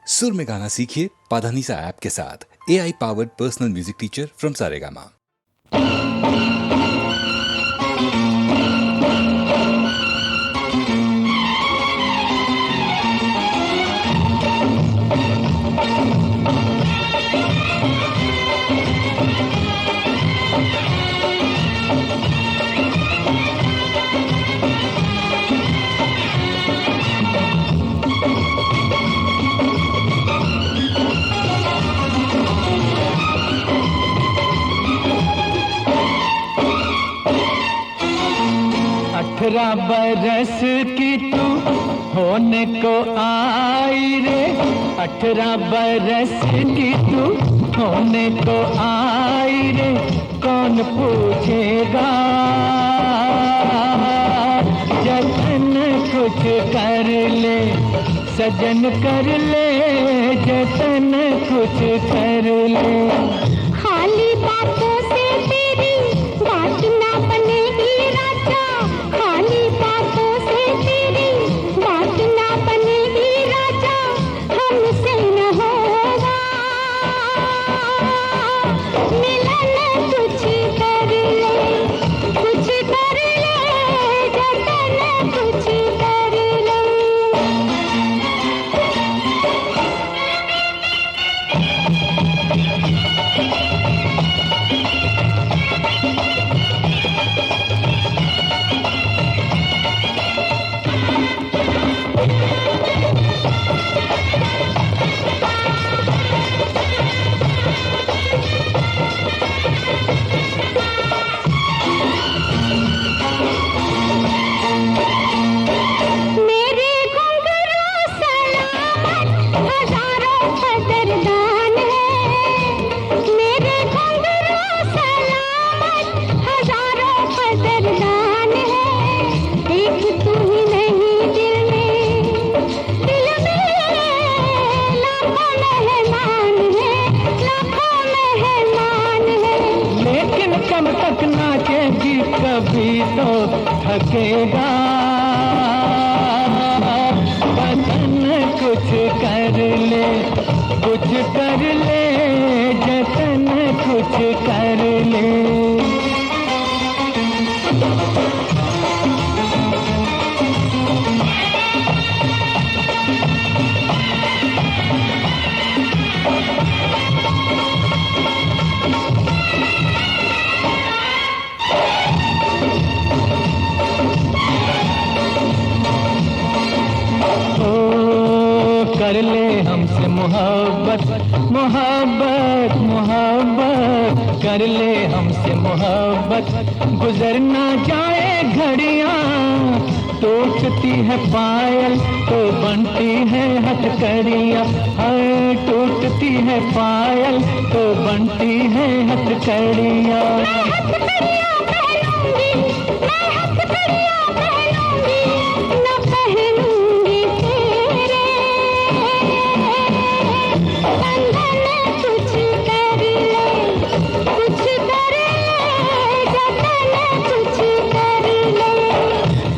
सुर में गाना सीखिए पाधानीसा ऐप के साथ। AI powered personal music teacher from Saregama. अठारह बरस की तू होने को आई रे, 18 बरस की तू होने को आई रे। कौन पूछेगा जतन कुछ कर ले, सजन कर ले जतन कुछ कर ले। खाली बातों से तेरी बात ना बनेगी राजा, खाली बातों से तेरी बात ना बनेगी राजा, हमसे न होगा मिलन। कुछ कर ले, कुछ कर ले जतन कुछ कर ले। मेरे घुंघरू सलामत हजारों कदरदान है, मेरे घुंघरू सलामत हजारों कदरदान है। एक तू ही नहीं दिल में लाखों मेहमान है, लाखों मेहमान है। लेकिन कब तक नाचेगी, कभी तो थकेगा बदन। कुछ कर ले, कुछ कर ले जतन कुछ कर ले। कर ले हमसे मोहब्बत, मोहब्बत, मोहब्बत। कर ले हमसे मोहब्बत, गुजर ना जाए घड़ियां। टूटती है पायल तो बनती है हथकड़ियां, हर टूटती है पायल तो बनती है हथकड़ियां।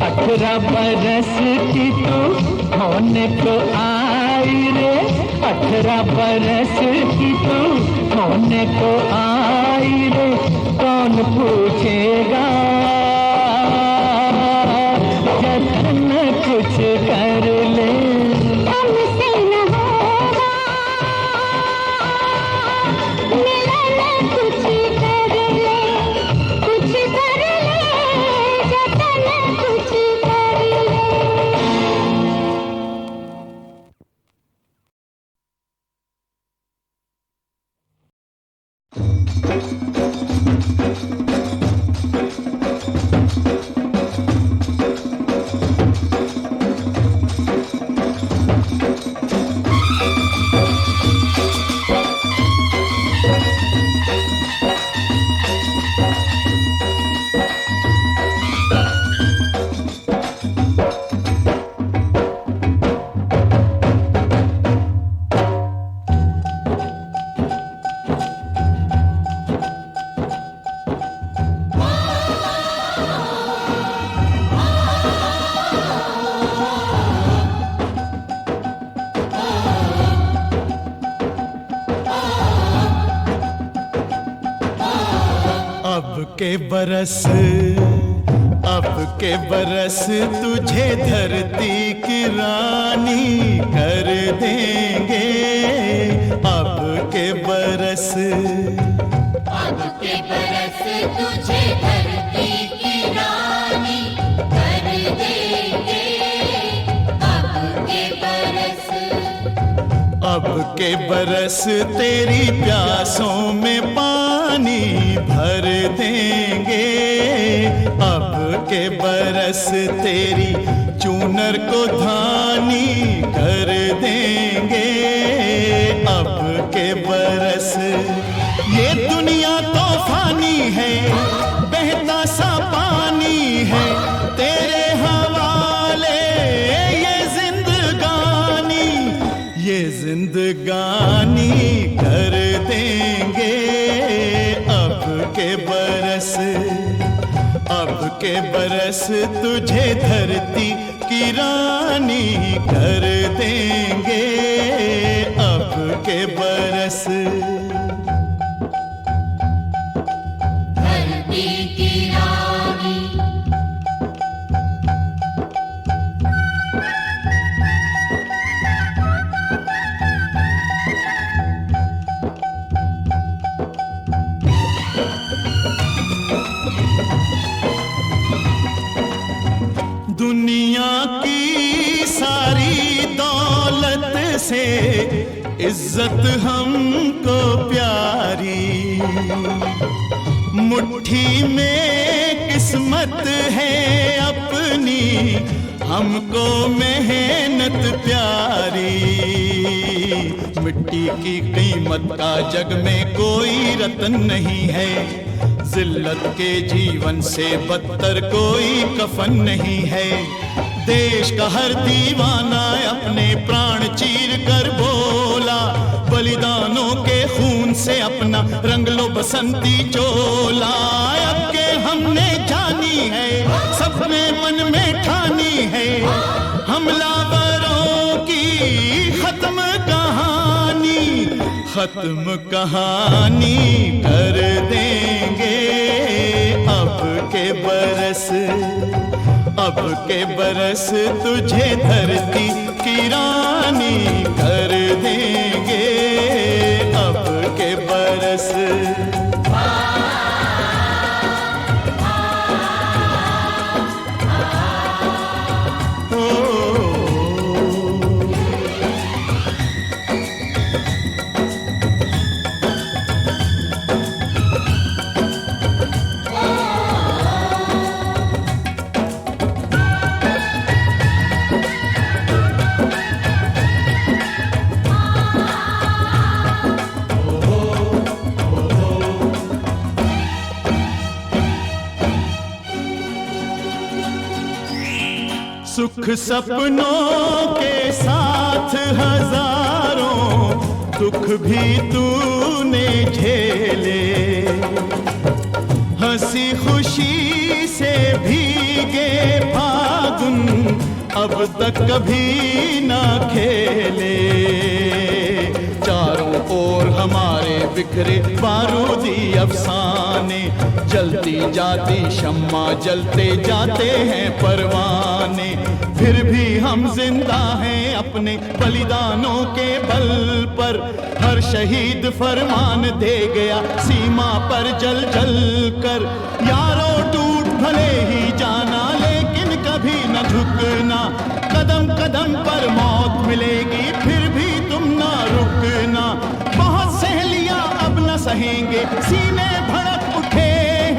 अठारह बरस की तू होने को आई रे, 18 बरस की तू होने को आई रे। कौन पूछेगा जतन कुछ कर ले, हमसे न होगा मिलन। कुछ कर ले, कुछ कर ले जतन कुछ कर ले। के बरस अब के बरस तुझे धरती की रानी कर देंगे। अब के बरस तुझे धरती की रानी कर देंगे। अब के बरस तेरी प्यासों में पानी भर देंगे। अब के बरस तेरी चूनर को धानी कर देंगे। अब के बरस ये दुनिया तो फानी है, बहता सा पानी है तेरे हवाले ये जिंदगानी कर देंगे। अब के बरस तुझे धरती की रानी कर देंगे। अब के बरस धरती की रानी दुनिया की सारी दौलत से इज्जत हमको प्यारी, मुट्ठी में किस्मत है अपनी हमको मेहनत प्यारी। मिट्टी की कीमत का जग में कोई रतन नहीं है, जिल्लत के जीवन से बदतर कोई कफन नहीं है। देश का हर दीवाना अपने प्राण चीर कर बोला, बलिदानों के खून से अपना रंग लो बसंती चोला। अब के हमने जानी है, सबने मन में ठानी है, हमलावरों की खत्म कहानी कर देंगे। अब के बरस तुझे धरती की रानी कर देंगे। अब के बरस सुख सपनों के साथ हजारों दुख भी तूने झेले, हंसी खुशी से भीगे फागुन अब तक कभी ना खेले। चारों ओर हमारे बिखरे बारूदी अफसाने, जलती जाती शम्मा जलते जाते हैं परवाने। फिर भी हम जिंदा हैं अपने बलिदानों के बल पर, हर शहीद फरमान दे गया सीमा पर जल जल कर। यारों टूट भले ही जाना लेकिन कभी न झुकना, कदम कदम पर मौत मिलेगी फिर भी तुम ना रुकना। बहुत सहेलियां अब न सहेंगे, सीने भड़क उठे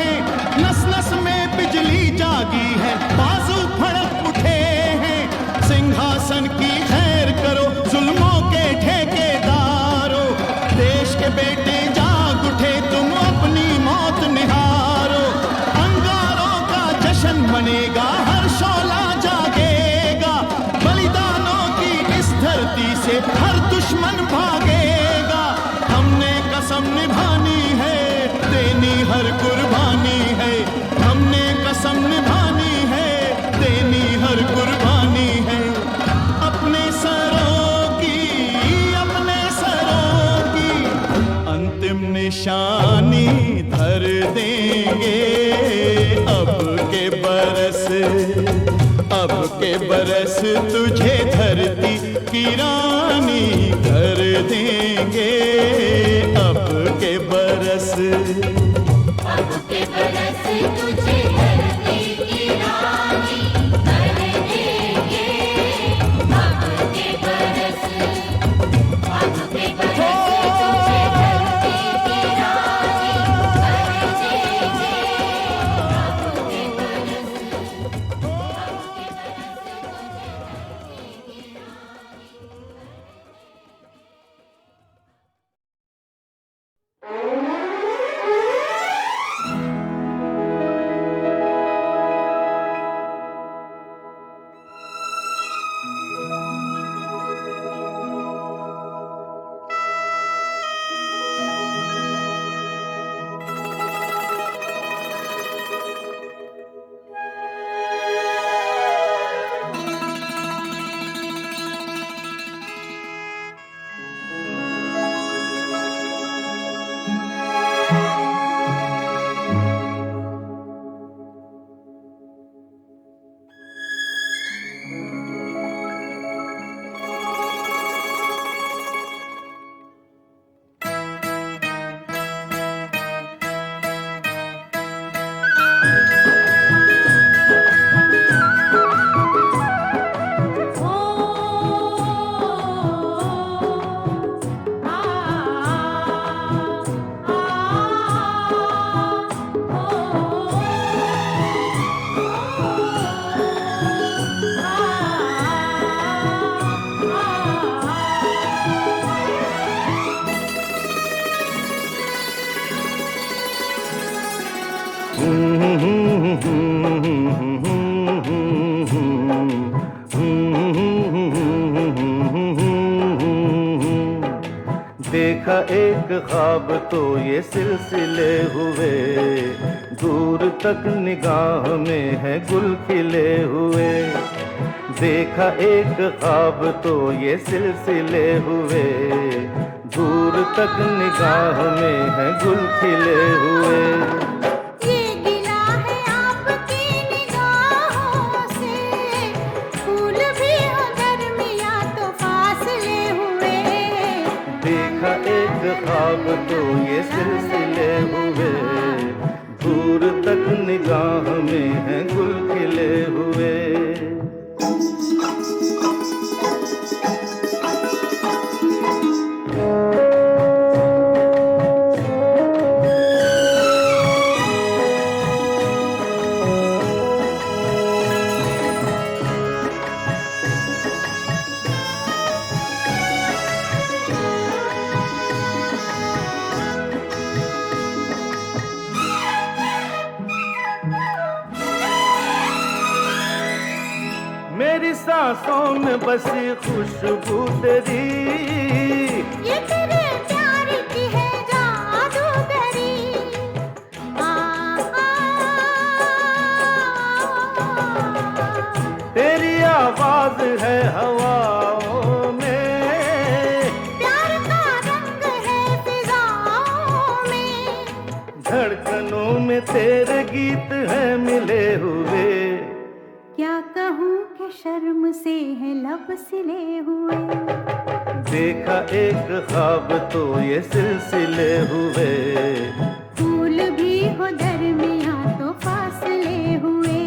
हैं, नस नस में बिजली जागी है, बाजू फड़क उठे हैं। सिंहासन की खैर करो जुल्मों के ठेकेदारों, देश के बेटे जाग उठे तुम अपनी मौत निहारो। अंगारों का जश्न मनेगा, हर शोला जागेगा, बलिदानों की इस धरती से हर दुश्मन भागेगा। हमने कसम निभानी है, देनी हर कुर्बानी है, हमने कसम निभानी है, देनी हर कुर्बानी है। अपने सरों की अंतिम निशानी धर देंगे। के बरस तुझे धरती की रानी कर देंगे, अब के बरस। अब के बरस तुझे धरती की रानी कर देंगे, अब के बरस, अब के बरस तुझे धरती की रानी कर देंगे, अब के बरस, अब के देखा एक ख्वाब तो ये सिलसिले हुए, दूर तक निगाह में है गुल खिले हुए। देखा एक ख्वाब तो ये सिलसिले हुए, दूर तक निगाह में है गुल खिले हुए। ये गिला है आपकी निगाहों से, फूल भी हो दरमियां तो फासले हुए। देखा एक ख्वाब तो ये सिलसिले हुए, दूर तक निगाह में है गुल खिले हुए। मेरी सांसों में बसी खुशबू तेरी, ये तेरे प्यार की है जादूगरी। आ, तेरी आवाज है हवाओं में, प्यार का रंग है फिजाओं में। धड़कनों में तेरे गीत हैं मिले हुए। क्या कहूँ कि शर्म से है लब सिले हुए। देखा एक ख्वाब तो ये सिलसिले हुए, फूल भी हो दरमियां तो फासले हुए।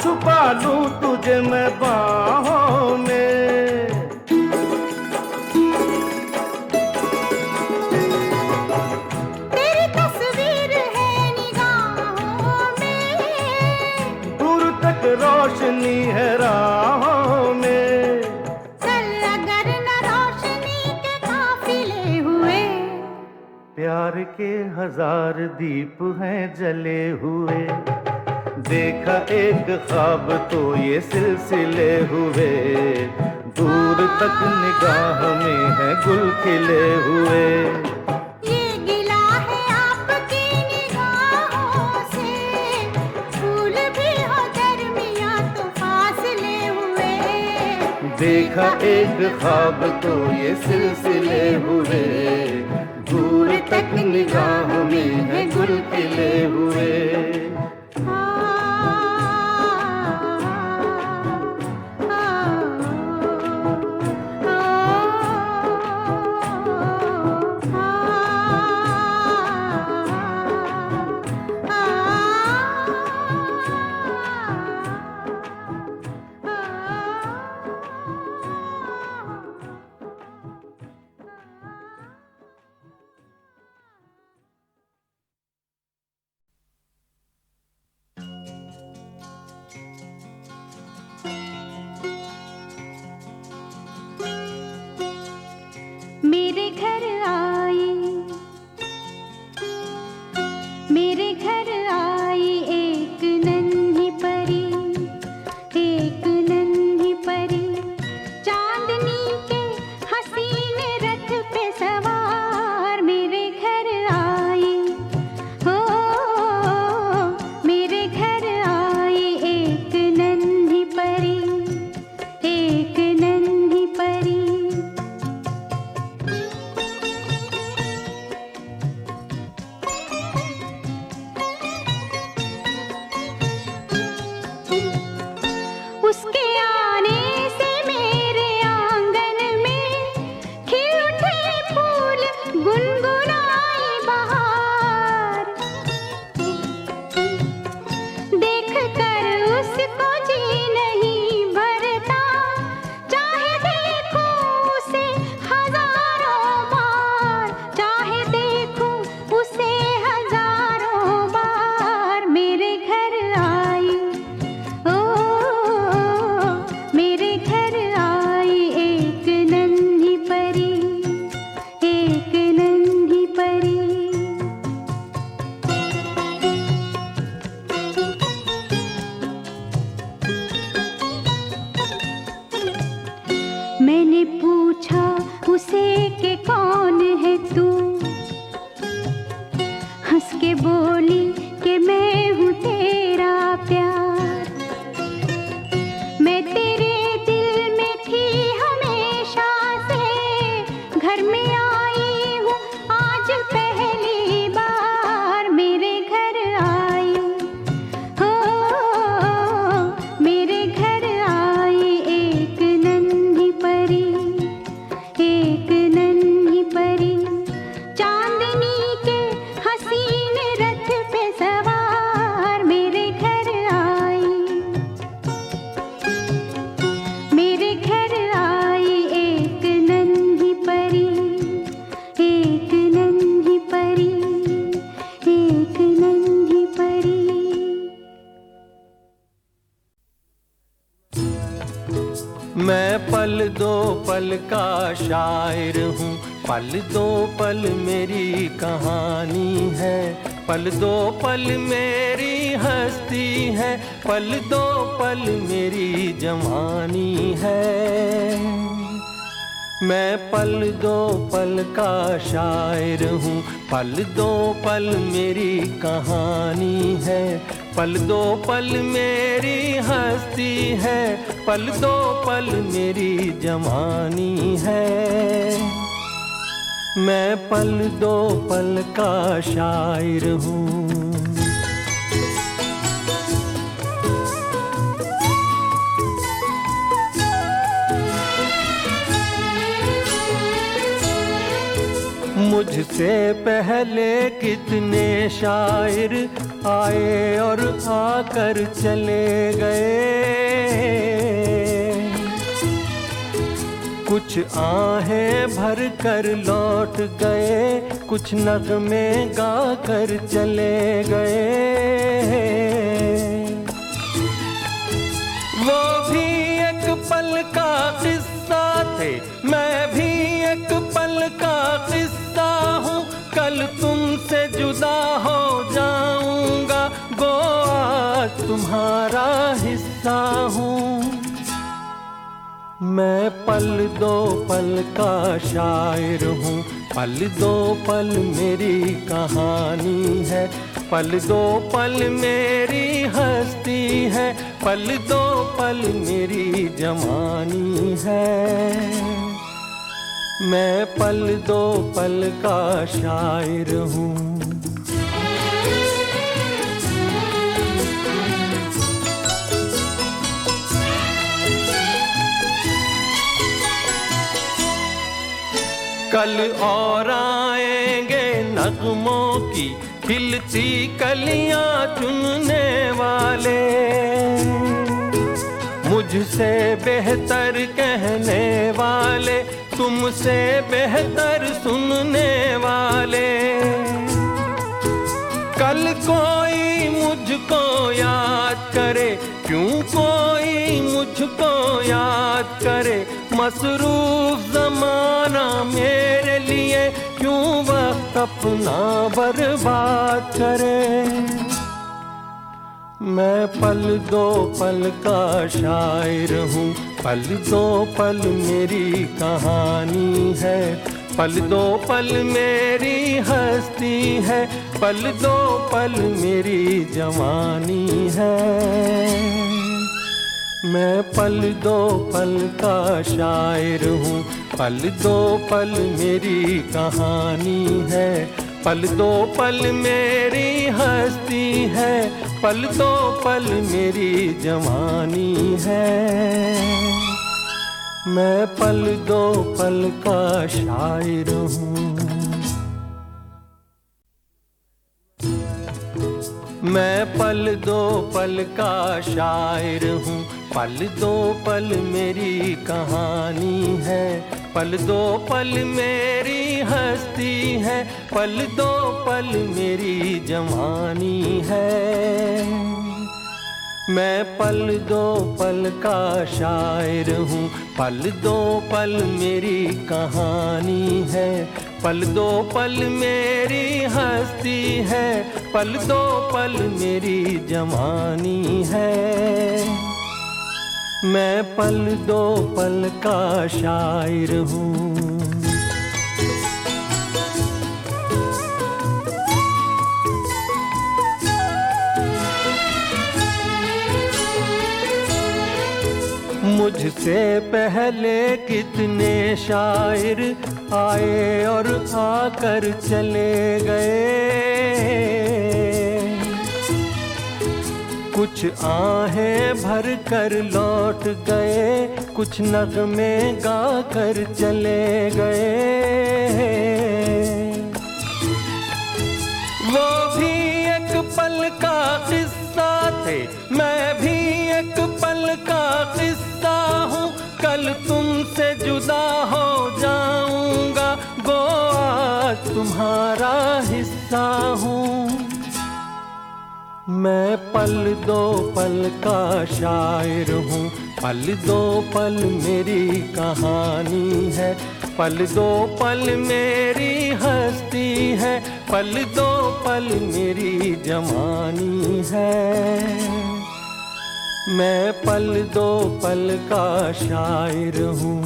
छुपा लूं तुझे मैं बाहों में। तेरी तस्वीर है निगाहों में, दूर तक रोशनी है राहों में। चल अगर न रोशनी के काफिले हुए, प्यार के हजार दीप हैं जले हुए। देखा एक ख्वाब तो ये सिलसिले हुए, दूर तक निगाह में है गुल खिले हुए। ये गिला है आपकी निगाहों से, फूल भी हो दरमियां तो फासले हुए। देखा एक ख्वाब तो ये सिलसिले हुए, दूर तक निगाह में है गुल खिले हुए। मेरे घर आई, मेरे घर आई एक नन्ही परी, एक नन्ही परी, चांदनी के हसीन रथ पे सवार। मेरे घर आई, हो मेरे घर आई एक नन्ही परी, एक नन्ही परी। उसके आने से मेरे आंगन में खिल उठे फूल, गुनगुनाई बहार। देख कर उसको जी नहीं भरता, चाहे देखूं उसे हजारों बार, चाहे देखूं उसे हजारों बार। मेरे घर आई, ओ मेरे घर आई एक नन्ही परी, एक नन्ही परी। मैंने पूछा उसे कि कौन है तू, हंस के बोली कि मैं हूँ तेरा प्यार। मैं तेरे दिल में थी हमेशा से, घर में आई हूँ आज पहली बार। मेरे घर आई, हो मेरे घर आई एक नन्ही परी, एक नन्ही परी, चांदनी के हसीन रथ पे सवार। मेरे घर आई, मेरे घर आई एक नन्ही परी, एक नन्ही परी, एक नन्ही परी। मैं पल दो पल का शायर हूँ, पल दो पल मेरी कहानी है, पल दो पल मेरी हस्ती है, पल दो पल मेरी जवानी है। मैं पल दो पल का शायर हूँ, पल दो पल मेरी कहानी है, पल दो पल मेरी हस्ती है, पल दो पल मेरी जवानी है। मैं पल दो पल का शायर हूँ। मुझसे पहले कितने शायर आए और आकर चले गए, कुछ आहें भर कर लौट गए, कुछ नगमे गा कर चले गए। वो भी एक पल का किस्सा थे, मैं भी एक पल का किस्सा हूँ। कल तुमसे जुदा हो जाऊंगा, गो आज तुम्हारा हिस्सा हूँ। मैं पल दो पल का शायर हूँ, पल दो पल मेरी कहानी है, पल दो पल मेरी हस्ती है, पल दो पल मेरी जवानी है। मैं पल दो पल का शायर हूँ। कल और आएंगे नगमों की खिलती कलियां चुनने वाले, मुझसे बेहतर कहने वाले, तुमसे बेहतर सुनने वाले। कल कोई मुझको याद करे, क्यों कोई मुझको याद करे, मसरूफ ज़माना मेरे लिए क्यों वक्त अपना बर्बाद करे। मैं पल दो पल का शायर हूँ, पल दो पल मेरी कहानी है, पल दो पल मेरी हस्ती है, पल दो पल मेरी जवानी है। मैं पल दो पल का शायर हूँ, पल दो पल मेरी कहानी है, पल दो पल मेरी हस्ती है, पल दो पल मेरी जवानी है। मैं पल दो पल का शायर हूँ। मैं पल दो पल का शायर हूँ, पल दो पल मेरी कहानी है, पल दो पल मेरी हस्ती है, पल दो पल मेरी जवानी है। मैं पल दो पल का शायर हूँ, पल दो पल मेरी कहानी है, पल दो पल मेरी हस्ती है, पल दो पल मेरी जवानी है। मैं पल दो पल का शायर हूँ। मुझसे पहले कितने शायर आए और आकर चले गए, कुछ आहें भर कर लौट गए, कुछ नगमे गा कर चले गए। वो भी एक पल का किस्सा थे, मैं भी एक पल का किस्सा हूँ। कल तुमसे जुदा हो जाऊंगा, गो आज तुम्हारा हिस्सा हूँ। मैं पल दो पल का शायर हूँ, पल दो पल मेरी कहानी है, पल दो पल मेरी हस्ती है, पल दो पल मेरी जवानी है। मैं पल दो पल का शायर हूँ।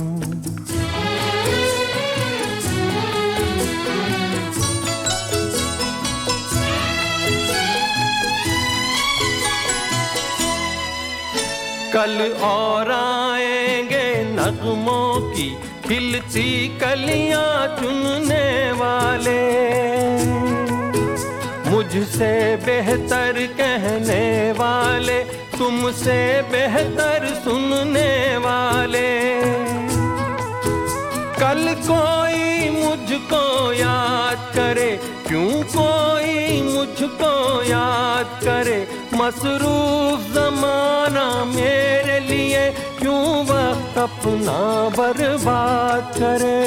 कल और आएंगे नगमों की खिलती कलियां चुनने वाले, मुझसे बेहतर कहने वाले, तुमसे बेहतर सुनने वाले। कल कोई मुझको याद करे, क्यों कोई मुझको याद करे, मसरूफ ज़माना मेरे लिए क्यों वक्त अपना बर्बाद करे।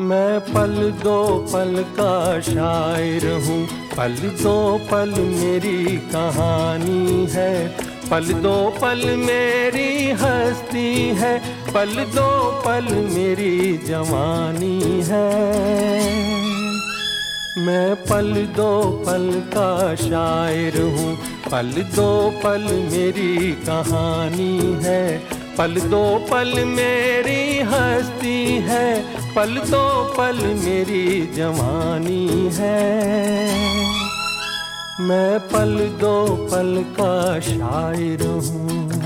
मैं पल दो पल का शायर हूँ, पल दो पल मेरी कहानी है, पल दो पल मेरी हस्ती है, पल दो पल मेरी जवानी है। मैं पल दो पल का शायर हूँ, पल दो पल मेरी कहानी है, पल दो पल मेरी हस्ती है, पल दो पल मेरी जवानी है। मैं पल दो पल का शायर हूँ।